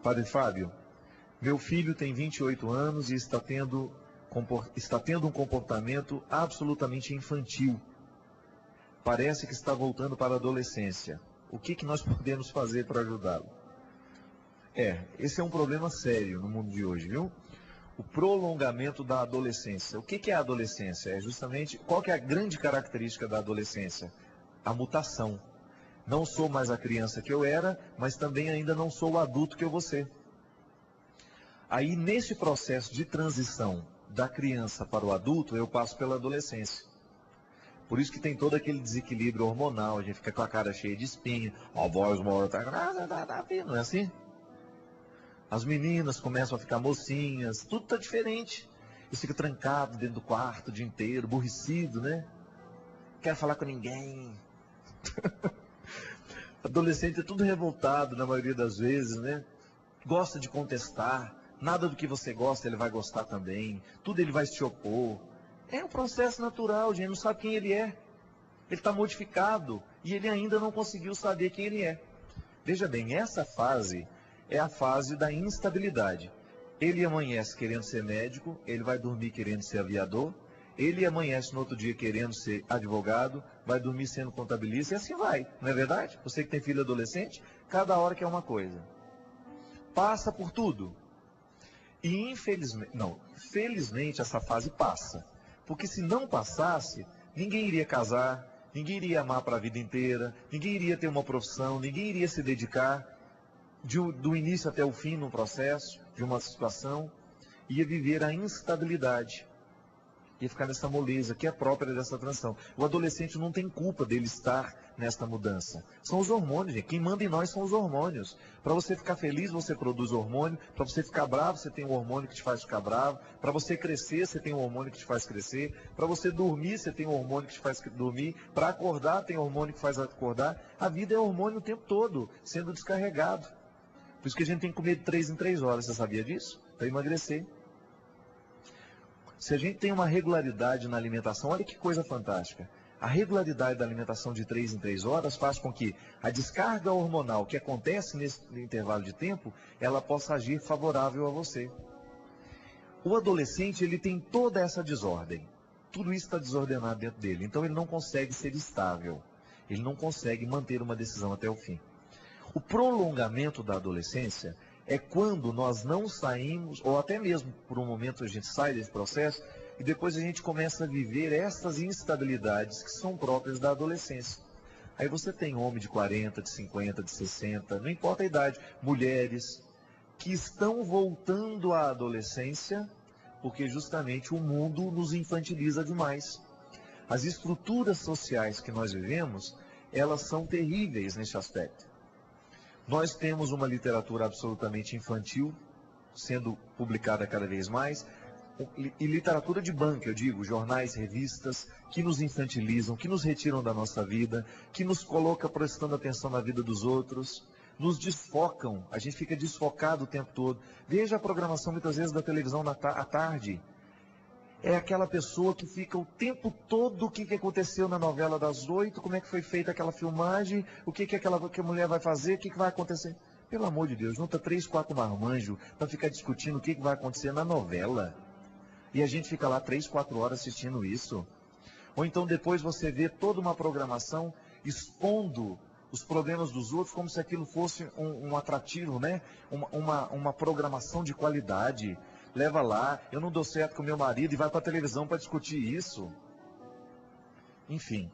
Padre Fábio, meu filho tem 28 anos e está tendo um comportamento absolutamente infantil. Parece que está voltando para a adolescência. O que nós podemos fazer para ajudá-lo? Esse é um problema sério no mundo de hoje, viu? O prolongamento da adolescência. O que é a adolescência? É justamente, qual que é a grande característica da adolescência? A mutação. Não sou mais a criança que eu era, mas também ainda não sou o adulto que eu vou ser. Aí, nesse processo de transição da criança para o adulto, eu passo pela adolescência. Por isso que tem todo aquele desequilíbrio hormonal, a gente fica com a cara cheia de espinha, a voz morta, não é assim? As meninas começam a ficar mocinhas, tudo está diferente. E fica trancado dentro do quarto o dia inteiro, aborrecido, né? Quer falar com ninguém. Adolescente é tudo revoltado na maioria das vezes, né? Gosta de contestar. Nada do que você gosta ele vai gostar também. Tudo ele vai se opor. É um processo natural, gente. Não sabe quem ele é. Ele está modificado. E ele ainda não conseguiu saber quem ele é. Veja bem, essa fase é a fase da instabilidade. Ele amanhece querendo ser médico, ele vai dormir querendo ser aviador, ele amanhece no outro dia querendo ser advogado, vai dormir sendo contabilista e assim vai, não é verdade? Você que tem filho adolescente, cada hora quer uma coisa. Passa por tudo. E felizmente essa fase passa. Porque se não passasse, ninguém iria casar, ninguém iria amar para a vida inteira, ninguém iria ter uma profissão, ninguém iria se dedicar do início até o fim num processo, de uma situação, ia viver a instabilidade, ia ficar nessa moleza que é própria dessa transição. O adolescente não tem culpa dele estar nesta mudança. São os hormônios, gente. Quem manda em nós são os hormônios. Para você ficar feliz, você produz hormônio. Para você ficar bravo, você tem um hormônio que te faz ficar bravo. Para você crescer, você tem um hormônio que te faz crescer. Para você dormir, você tem um hormônio que te faz dormir. Para acordar, tem hormônio que faz acordar. A vida é hormônio o tempo todo, sendo descarregado. Por isso que a gente tem que comer de 3 em 3 horas, você sabia disso? Para emagrecer. Se a gente tem uma regularidade na alimentação, olha que coisa fantástica. A regularidade da alimentação de 3 em 3 horas faz com que a descarga hormonal que acontece nesse intervalo de tempo, ela possa agir favorável a você. O adolescente, ele tem toda essa desordem. Tudo isso está desordenado dentro dele. Então ele não consegue ser estável. Ele não consegue manter uma decisão até o fim. O prolongamento da adolescência é quando nós não saímos, ou até mesmo por um momento a gente sai desse processo, e depois a gente começa a viver essas instabilidades que são próprias da adolescência. Aí você tem homem de 40, de 50, de 60, não importa a idade, mulheres que estão voltando à adolescência, porque justamente o mundo nos infantiliza demais. As estruturas sociais que nós vivemos, elas são terríveis nesse aspecto. Nós temos uma literatura absolutamente infantil, sendo publicada cada vez mais, e literatura de banca, eu digo, jornais, revistas, que nos infantilizam, que nos retiram da nossa vida, que nos coloca prestando atenção na vida dos outros, nos desfocam, a gente fica desfocado o tempo todo. Veja a programação muitas vezes da televisão à tarde. É aquela pessoa que fica o tempo todo o que aconteceu na novela das 8, como é que foi feita aquela filmagem, o que a mulher vai fazer, o que vai acontecer. Pelo amor de Deus, junta 3, 4 marmanjos para ficar discutindo o que vai acontecer na novela. E a gente fica lá 3, 4 horas assistindo isso. Ou então depois você vê toda uma programação expondo os problemas dos outros como se aquilo fosse um atrativo, né? Uma programação de qualidade. Leva lá, eu não dou certo com meu marido e vai para a televisão para discutir isso. Enfim,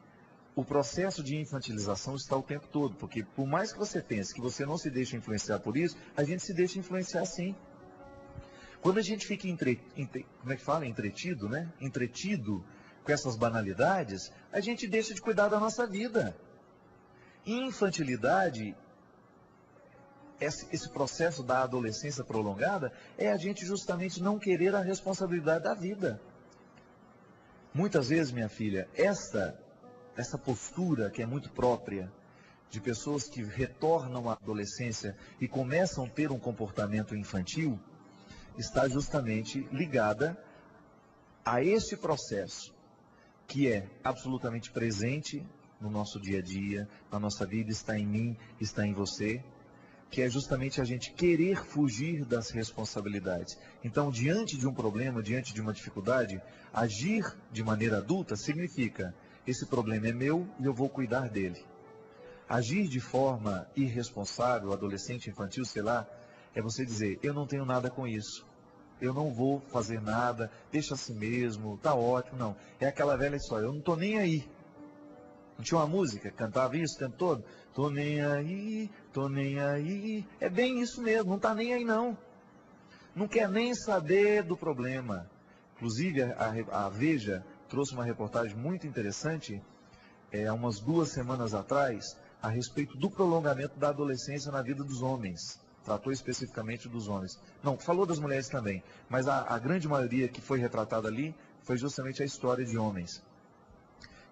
o processo de infantilização está o tempo todo, porque por mais que você pense que você não se deixa influenciar por isso, a gente se deixa influenciar sim. Quando a gente fica entretido, né? Entretido com essas banalidades, a gente deixa de cuidar da nossa vida. Infantilidade, esse processo da adolescência prolongada, é a gente justamente não querer a responsabilidade da vida. Muitas vezes, minha filha, essa postura que é muito própria de pessoas que retornam à adolescência e começam a ter um comportamento infantil, está justamente ligada a esse processo que é absolutamente presente no nosso dia a dia, na nossa vida, está em mim, está em você, que é justamente a gente querer fugir das responsabilidades. Então, diante de um problema, diante de uma dificuldade, agir de maneira adulta significa: esse problema é meu e eu vou cuidar dele. Agir de forma irresponsável, adolescente, infantil, sei lá, é você dizer: eu não tenho nada com isso, eu não vou fazer nada, deixa assim mesmo, tá ótimo. Não, é aquela velha história: eu não estou nem aí. Não tinha uma música que cantava isso o tempo todo? Tô nem aí, tô nem aí. É bem isso mesmo, não está nem aí não. Não quer nem saber do problema. Inclusive, a Veja trouxe uma reportagem muito interessante, há umas 2 semanas atrás, a respeito do prolongamento da adolescência na vida dos homens. Tratou especificamente dos homens. Não, falou das mulheres também, mas a grande maioria que foi retratada ali foi justamente a história de homens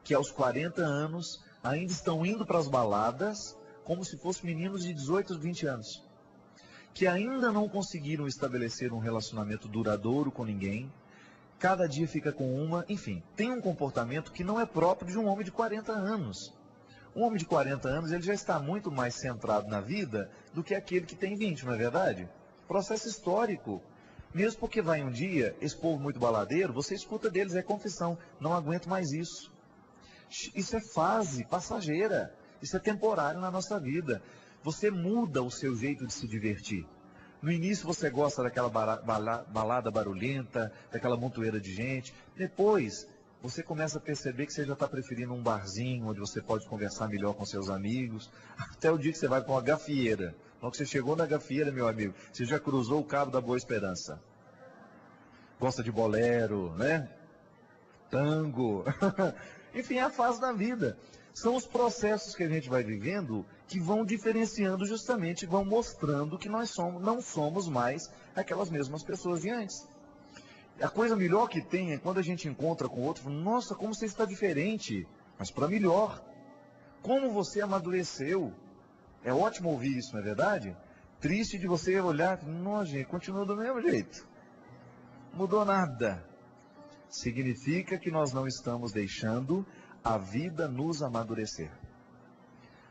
que aos 40 anos ainda estão indo para as baladas como se fossem meninos de 18, 20 anos. Que ainda não conseguiram estabelecer um relacionamento duradouro com ninguém. Cada dia fica com uma, enfim, tem um comportamento que não é próprio de um homem de 40 anos. Um homem de 40 anos, ele já está muito mais centrado na vida do que aquele que tem 20, não é verdade? Processo histórico. Mesmo porque vai um dia, esse povo muito baladeiro, você escuta deles, é confissão: não aguento mais isso. Isso é fase passageira, isso é temporário na nossa vida. Você muda o seu jeito de se divertir. No início você gosta daquela balada barulhenta, daquela montoeira de gente. Depois você começa a perceber que você já está preferindo um barzinho, onde você pode conversar melhor com seus amigos. Até o dia que você vai para uma gafieira. Logo que você chegou na gafieira, meu amigo, você já cruzou o Cabo da Boa Esperança. Gosta de bolero, né? Tango. Enfim, é a fase da vida. São os processos que a gente vai vivendo que vão diferenciando justamente, vão mostrando que nós não somos mais aquelas mesmas pessoas de antes. A coisa melhor que tem é quando a gente encontra com outro: nossa, como você está diferente, mas para melhor. Como você amadureceu. É ótimo ouvir isso, não é verdade? Triste de você olhar: nossa, gente, continua do mesmo jeito. Mudou nada. Significa que nós não estamos deixando a vida nos amadurecer.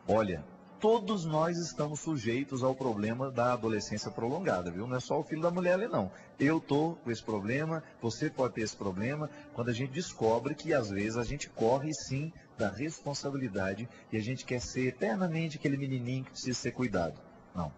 Olha, todos nós estamos sujeitos ao problema da adolescência prolongada, viu? Não é só o filho da mulher ali, não. Eu estou com esse problema, você pode ter esse problema, quando a gente descobre que às vezes a gente corre sim da responsabilidade e a gente quer ser eternamente aquele menininho que precisa ser cuidado. Não.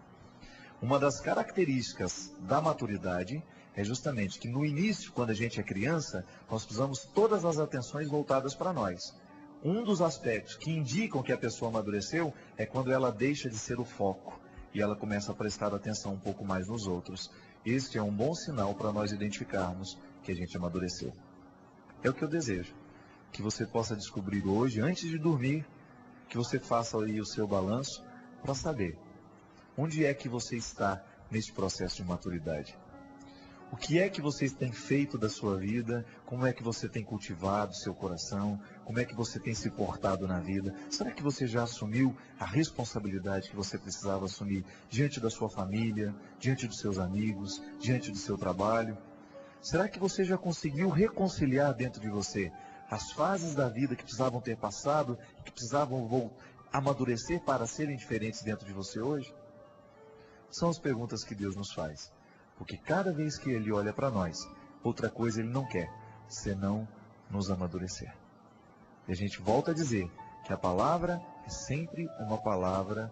Uma das características da maturidade é justamente que no início, quando a gente é criança, nós precisamos todas as atenções voltadas para nós. Um dos aspectos que indicam que a pessoa amadureceu é quando ela deixa de ser o foco e ela começa a prestar atenção um pouco mais nos outros. Este é um bom sinal para nós identificarmos que a gente amadureceu. É o que eu desejo, que você possa descobrir hoje, antes de dormir, que você faça aí o seu balanço para saber onde é que você está nesse processo de maturidade. O que é que você tem feito da sua vida? Como é que você tem cultivado seu coração? Como é que você tem se portado na vida? Será que você já assumiu a responsabilidade que você precisava assumir diante da sua família, diante dos seus amigos, diante do seu trabalho? Será que você já conseguiu reconciliar dentro de você as fases da vida que precisavam ter passado e que precisavam amadurecer para serem diferentes dentro de você hoje? São as perguntas que Deus nos faz. Porque cada vez que Ele olha para nós, outra coisa Ele não quer, senão nos amadurecer. E a gente volta a dizer que a palavra é sempre uma palavra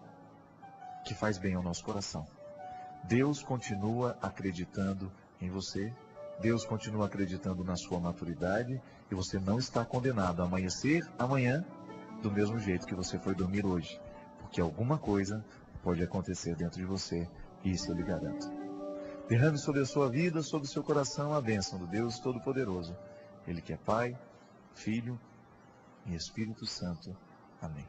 que faz bem ao nosso coração. Deus continua acreditando em você, Deus continua acreditando na sua maturidade, e você não está condenado a amanhecer amanhã do mesmo jeito que você foi dormir hoje. Porque alguma coisa pode acontecer dentro de você, isso eu lhe garanto. Derrame sobre a sua vida, sobre o seu coração, a bênção do Deus Todo-Poderoso. Ele que é Pai, Filho e Espírito Santo. Amém.